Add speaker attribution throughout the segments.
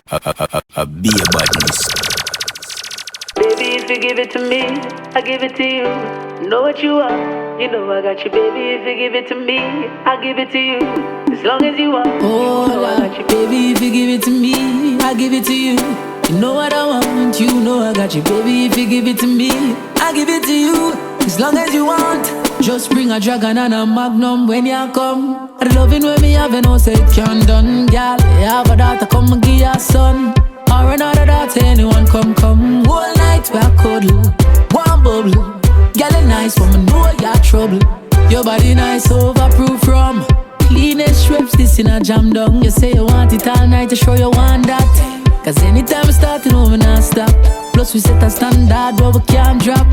Speaker 1: Be a badness.
Speaker 2: Baby, if you give it to me, I give it to you. Know what you want, you know I got you. Baby, if you give it to me, I give it to you. As long as you want,
Speaker 3: oh,
Speaker 2: you know I got you.
Speaker 3: Baby, if you give it to me, I give it to you. You know what I want, you know I got you. Baby, if you give it to me, I give it to you. As long as you want. Just bring a dragon and a Magnum when you come. I loving when me have no say it can't done, girl. You have a daughter, come and give your son. Or another daughter, anyone come. Whole night we a cuddle, one bubble. Girl, it nice, woman, know you're trouble. Your body nice, overproof from cleanest strips, this in a jam down. You say you want it all night, to show you want that. Cause anytime we starting over, not stop. Plus we set a standard where we can't drop.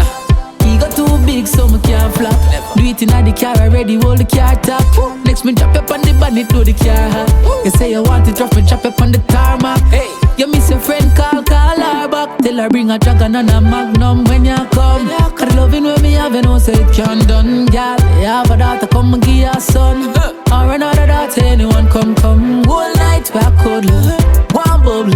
Speaker 3: He got too big so me can't flap. Do it in the car already, hold the car top. Next me drop up on the bonnet to the car hop. You say you want it rough, me drop up on the tarmac. Hey, you miss your friend, call her back. Tell her bring a dragon and a Magnum when you come. Cause loving when me have no say it can't done, girl. You have a daughter, come and give your son. Or another daughter, anyone come. Whole night we a cuddle, one bubble.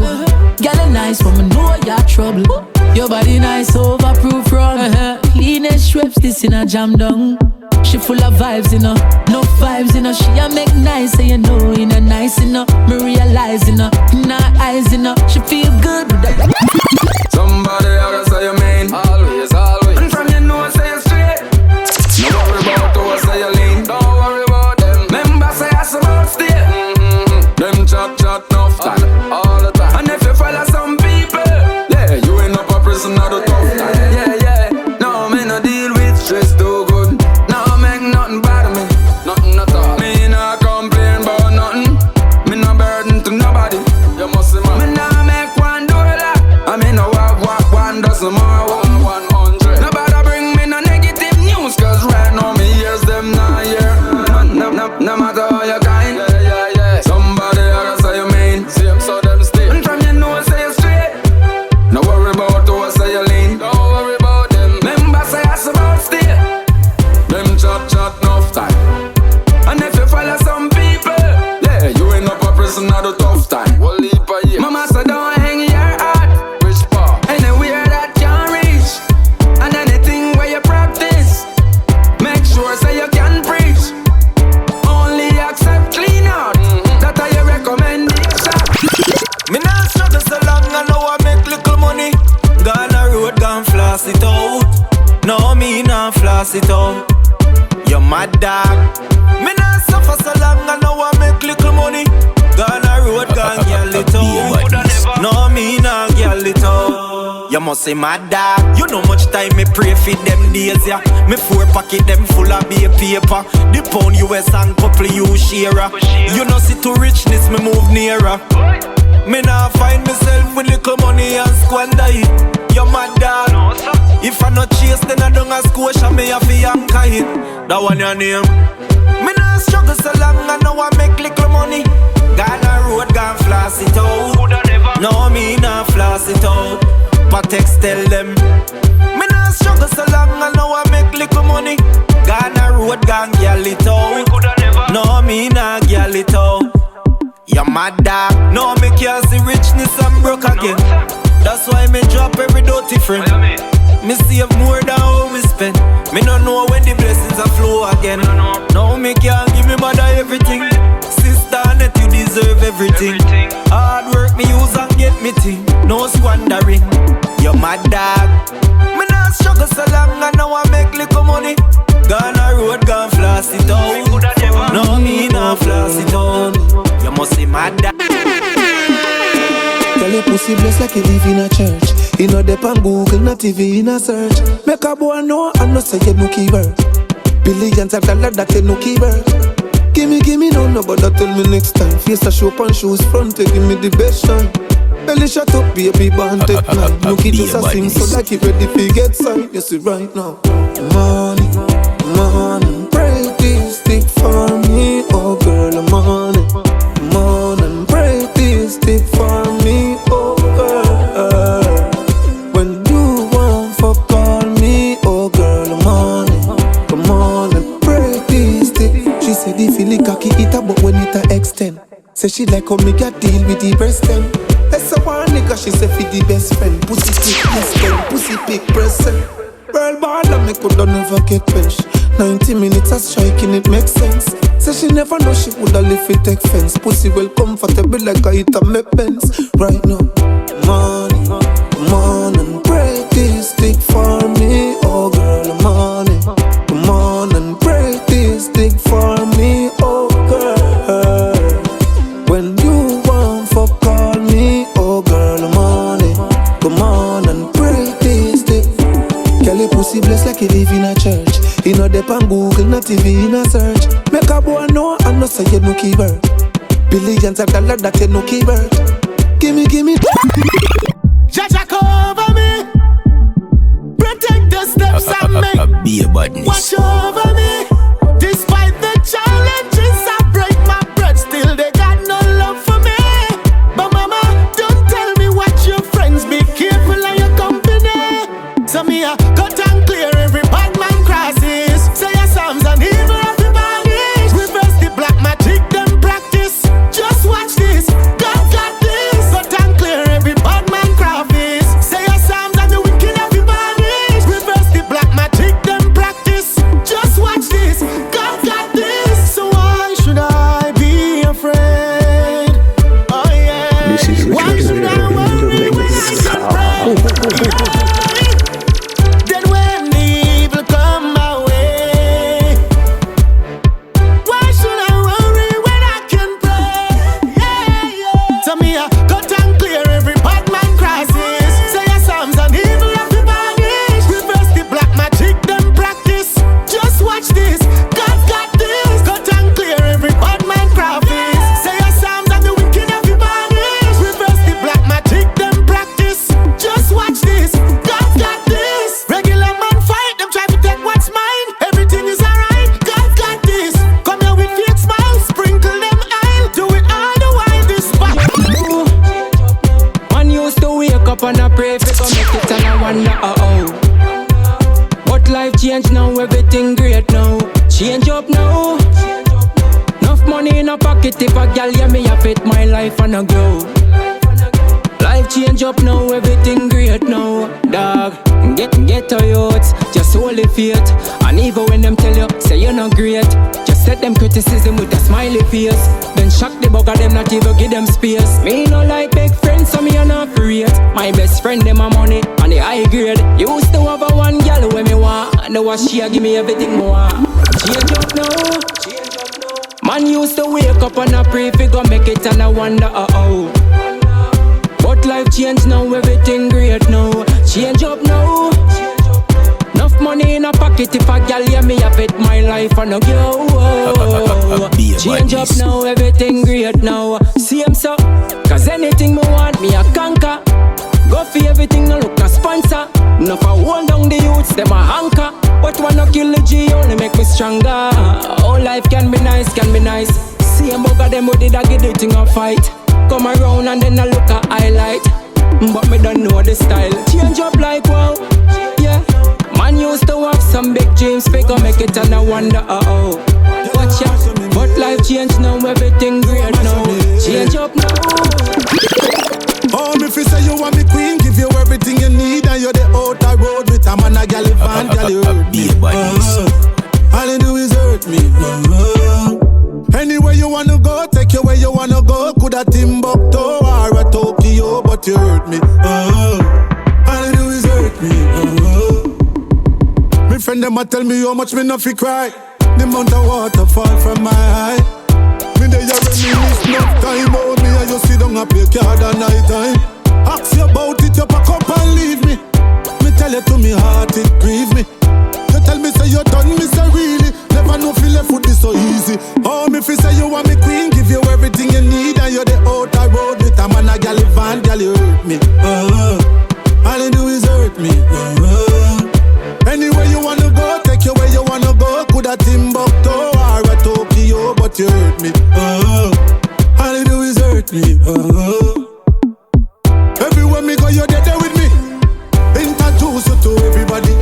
Speaker 3: Girl, it nice, woman, know you're trouble. Your body nice, overproof from cleanest strips, this in a jam down. She full of vibes, you know, no vibes, you know. She a make nice, so you know, in a nice, you know. Me realize, you know, in her eyes, you know. She feel good with that.
Speaker 4: Somebody else say you mean, always. And from you know, say you straight. No worry about who say you lean. Don't worry about them. Remember, say I about stay. Them chat enough time, all the time. And if you follow some people, yeah, you end up a prisoner the tough time. Yeah. No, me no deal with stress too good. No, make nothing bad to me. Nothing at all. Me no complain about nothing. Me no burden to nobody. You must see man. Me no make $1. I mean no have one dozen more. 100. Nobody bring me no negative news. Cause right now me hears them not here. No matter how you kind. Yeah. Somebody else say you mean. Same so them stay. And from you know say you straight. No worry about who say you lean. Don't worry about them. Remember say I about stay. Them chat enough time. And if you follow some people, yeah, you end up a prisoner the tough time. We'll leave a year. Mama said don't hang your heart. Which part? Anywhere that can reach. And anything where you practice, make sure say you can preach. Only accept clean out. That are your recommendation. Me not struggle so long, I know I make little money. Gone a road, gone floss it out. No, me not floss it out. You're my dog. Me not suffer so long, I know I make little money. Gone a road, gone gyal it out. No, me not gyal it out. You must say my dog. You know much time me pray for them days, yeah. Me 4 pocket them full of beer paper. The pound US and couple you Tearah. You know see to richness me move nearer. Me nah find myself with little money and squander it. You mad dog. If I not chase then I don't ask squash me have to anchor it. That one your name. Me nah struggle so long I know I make little money. Gone a road, gone floss it out. No me nah floss it out. Patexx tell them. Me nah struggle so long I know I make little money. Gone a road, gone gyal it out. No me nah gyal it out. You mad dog. No me can't see richness and broke again. That's why me drop every dirty friend. Me save more than how me spend. Me no know when the blessings are flow again. No me can't give me mother everything. Sister net you deserve everything. Hard work me use and get me thing. No squandering. You mad dog. Me not struggle so long and now I make little money. Gone a road, gone floss it out. No me not floss it out. You must see mad dog.
Speaker 5: Tell your pussy blessed like you live in a church. You know they on Google, not TV in a search. Make a boy know and not say you no keyword. Billions of dollars that you no keyword. Gimme no, but that tell me next time. Face a show on shoes front, give me the best shine. Belly shut up, baby, band take line. Look it just a sing, so like you ready to get signed. You see right now. Money, break this stick for me. Oh girl, money, break this stick for me. Oh girl, when you want for call me. Oh girl, money, come on and break this stick. She said if you lick cocky it up, but when it a extend. Say she like how me get deal with the breast them. It's a one nigga, she say fi the best friend. Pussy pick, yes, then pussy pick, present. Girl ball and me coulda never get quenched. 90 minutes of striking, it makes sense. Say she never know she woulda live it take fence. Pussy well comfortable like I eat a make Benz. Right now, money, come on and break this stick for me. Oh girl, money, come on and break this stick for me. Oh girl, when you want for call me. Oh girl, money, come on and break this stick. Kelly pussy blessed like he live in a church. He know they on Google, not TV in a search. Make a boy know and no say you no keyword. Billions of dollars that you no keyword. Gimme.
Speaker 1: Jaja cover me. Protect the steps I make.
Speaker 6: Be a badness.
Speaker 1: Watch over me. Despite the challenges, I break my bread. Still they got no love for me. But mama, don't tell me what your friends. Be careful of your company. So me a cut and clear every bad man crosses. Say your psalms and evil everybody. Reverse the black magic, them practice. Just watch this. God got this. Cut and clear every bad man crosses. Say your psalms and the wicked everybody. Reverse the black magic, them practice. Just watch this. God got this. So why should I be afraid? Oh yeah. Why should I worry when I can pray? Then when the evil come my way, why should I worry when I can pray? Yeah. So me a cut and clear every bad man crosses. Say your psalms and evil everybody. Reverse the black magic, them practice. Just watch this. God got this. Cut and clear every bad man crosses. Say your psalms and the wicked everybody. Reverse the black magic, them practice. Just watch this. God got this. Regular man fight, them try to take what's mine. Everything is alright. God got this. Come here with fake smiles, sprinkle them aisle. Do it all the while this spot.
Speaker 3: Man used to wake up and I pray for go make it and I wonder But life change now, everything great now. Change up now. Enough money in a pocket if a gal yeah me a fit my life and a grow. Life change up now, everything great now. Dog, get a youth, just hold the faith. And even when them tell you, say you're not great, just set them criticism with a smiley face. Then shock the bug of them, not even give them space. Me no like big friends, so me a not free it. My best friend, them a money, and the high grade. Used to have a one gal when me want, and now she a give me everything more. Change up now. Man used to wake up and I pray fi go make it and I wonder But life change now, everything great now. Change up now. Enough money in a pocket if a gal yeah me a fit my life and a go. Change up now, everything great now. Same so, cause anything me want me a conquer. Go for everything, no look a sponsor. Enough I hold down the youths, them a anchor. But wanna kill the G, only make me stronger. Oh, life can be nice, can be nice. Same bugger them who did I get the thing a fight. Come around and then I look a highlight. But me don't know the style. Change up like wow, yeah. Man used to have some big dreams, figure make it and I wonder Watch out, but life change now, everything great now. Change up now.
Speaker 1: Oh, me fi say you want me queen, give you everything you need, and you're the outer road with a man a gal van, gal you hurt me. All you do is hurt me. Anywhere you wanna go, take you where you wanna go. Coulda Timbuktu or a Tokyo, but you hurt me. All you do is hurt me. Me friend them a tell me how much me no fi cry. The amount of water fall from my eye. Me there you reminisce enough time out me and you sit down and play card at night time. Ask you about it, you pack up and leave me. Me tell you to me heart it grieve me. You tell me say you done me say really. Never know feel left with this so easy. Oh me fi say you want me queen, give you everything you need, and you're the outer road with a man a gal van, gal you hurt me. All you do is hurt me. Anywhere you wanna go, take you where you wanna go. Coulda Timbuktu or a Tokyo, but you hurt me. All you do is hurt me. Everywhere me go, you're there with me. Introduce you to everybody.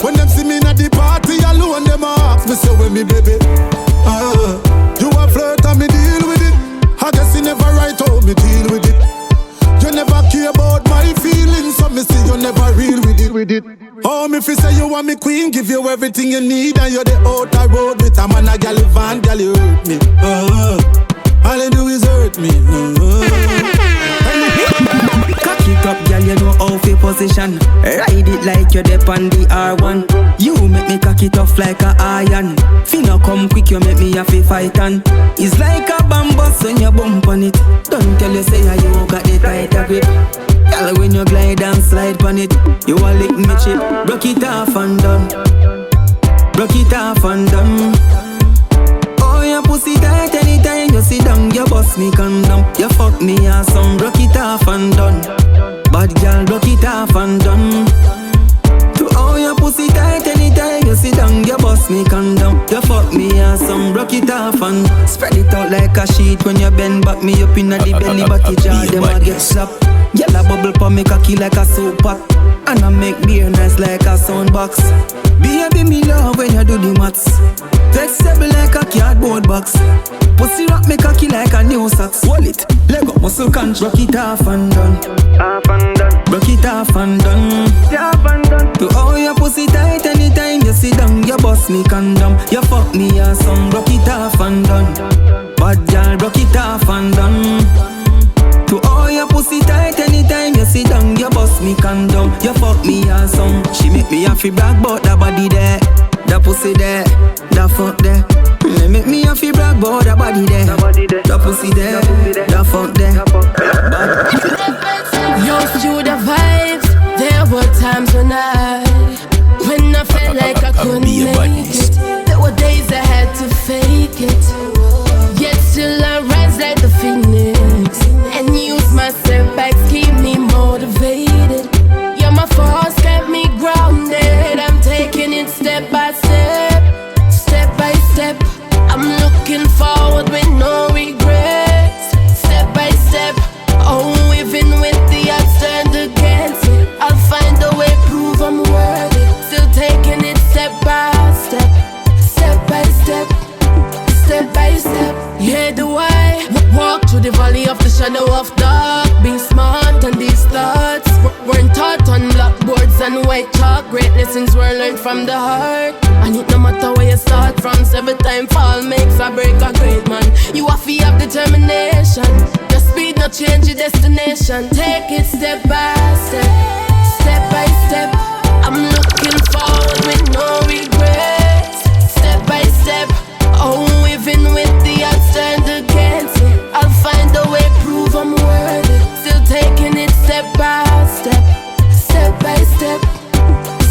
Speaker 1: When them see me at the party alone, them ask me say where me baby. You a flirt and me deal with it. I guess you never right how me deal with it. queen, give you everything you need, and you're the outer road with a man, a gal, van, gal, you hurt me. All you do is hurt me.
Speaker 6: Cock it up, girl, you know how to position. Ride it like you're dep on the R1. You make me cock it off like a iron. Finna come quick, you make me have to fight on. It's like a bambus when you bump on it. Don't tell you say you got the tighter grip. Girl, when you glide and slide on it, you a lick me chip. Broke it off and done. Broke it off and done. Oh, your pussy tight anytime you sit down. You bust me condom. You fuck me awesome. Broke it off and done. Bad girl, broke it off and done. To all your pussy tight anytime you sit down. You bust me condom. You fuck me awesome. Broke it off and spread it out like a sheet. When you bend back me up in the belly, but you jar them a get slapped. Girl a bubble pa me cocky like a soap pot. And I make beer nice like a soundbox. Baby me love when you do the maths. Flexible like a cardboard box. Pussy rock me cocky like a new socks. Hold it, Lego muscle can't. Broke it off and done. Off and done. Broke it off and done. Off and done. To all your pussy tight anytime you sit down. You bust me condom. You fuck me awesome. Broke it off and done. Bad girl, broke it off and done. To all your pussy tight anytime you sit down. You bust me condom. You fuck me awesome. She make me happy brag about that body there. That pussy there. That fuck there. Make me happy brag about that body there. That pussy there. That fuck there.
Speaker 7: Yo, through the vibes, there were times when I felt like I couldn't make it. There were days I had to fake it. Yet still I rise like the phoenix and use my setbacks, keep me motivated. Yeah, my force kept me grounded. I'm taking it step by step, step by step. I'm looking forward with no regrets, step by step. Oh, even with the odds turned against me, I'll find a way, prove I'm worthy. Still taking it step by step, step by step, step by step. Yeah, the way walk through the valley of the shadow of dark. Being smart and these thoughts weren't taught on blackboards and white chalk. Great lessons were learned from the heart. And it no matter where you start from, every time fall makes or break a great man. You have to have determination. Your speed not change your destination. Take it step by step, step by step. I'm looking forward with no regrets, step by step. Oh, even with the odds turned against me, I'll find a way, prove I'm worthy. Still taking it step by step, step by step,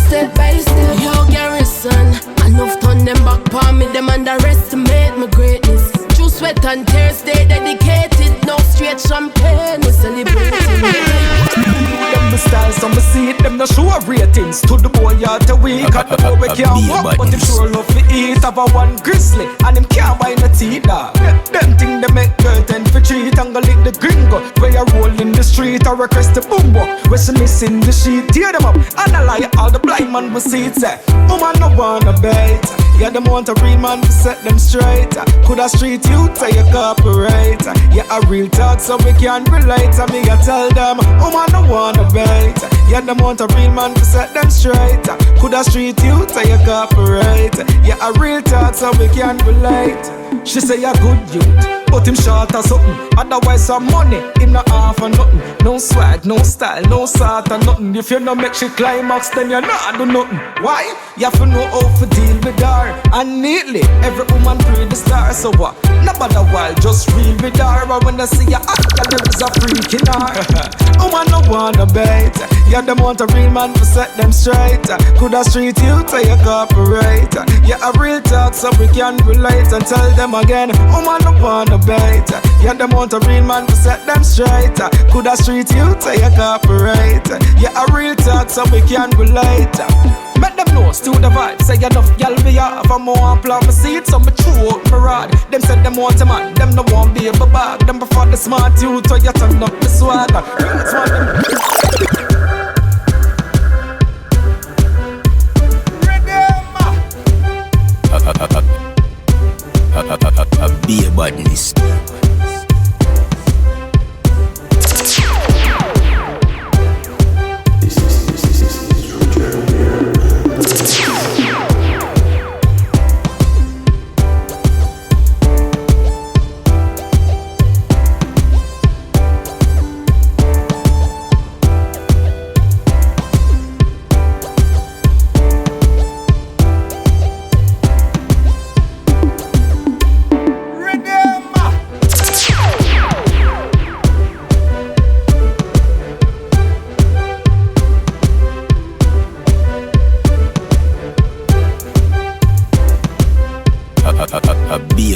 Speaker 7: step by step. Yo, garrison, enough turn them back palm me, them underestimate my greatness. True sweat and tears, stay dedicated. No straight champagne, we celebrating.
Speaker 8: Them the style, some see it, them no show ratings. To the boy out the week, and the boy we can't walk, but him sure love to eat. Have a one grizzly, and him can't buy no tea, dog. Them thing they make girl tend for treat, and go lick the gringo. Where you roll in the street, or request the boom walk. Where she missing the sheet, tear them up, analyze all the blind man we see it, say woman no wanna bait. Yeah, them want a real man to set them straight. Could a street youth say you cooperate? Yeah, a real talk so we can relate. And me I tell them, woman no wanna bait. Yeah, them want a real man to set them straight. Could a street youth say you cooperate? Yeah, a real talk so we can relate. She say a good youth, but him short or something. Otherwise some money, him not half or nothing. No swag, no style, no sort or nothing. If you no make she climax, then you not do nothing. Why? You have to know how to deal with her. And neatly, every woman pray the star. So what? Not bother while, just real with her. Or when I see you act, there is a freak in her. Woman no wanna bait. Yeah, them want a real man to set them straight. Could a street youth say you cooperate? Yeah, a real talk so we can relate. And tell them again, woman no wanna bait. Yeah, them want a real man to set them straight. Could a street youth say you cooperate? Yeah, a real talk so we can relate. Make them know, still the vibe. Say enough, y'all be off. I'm more plant my seed, so me chew out my rod. Them said them want a man, them no want be a bag. Them before the smart youth, so you turn up the swagger. That's why them.
Speaker 9: Be a badness.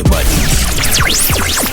Speaker 9: be a badness.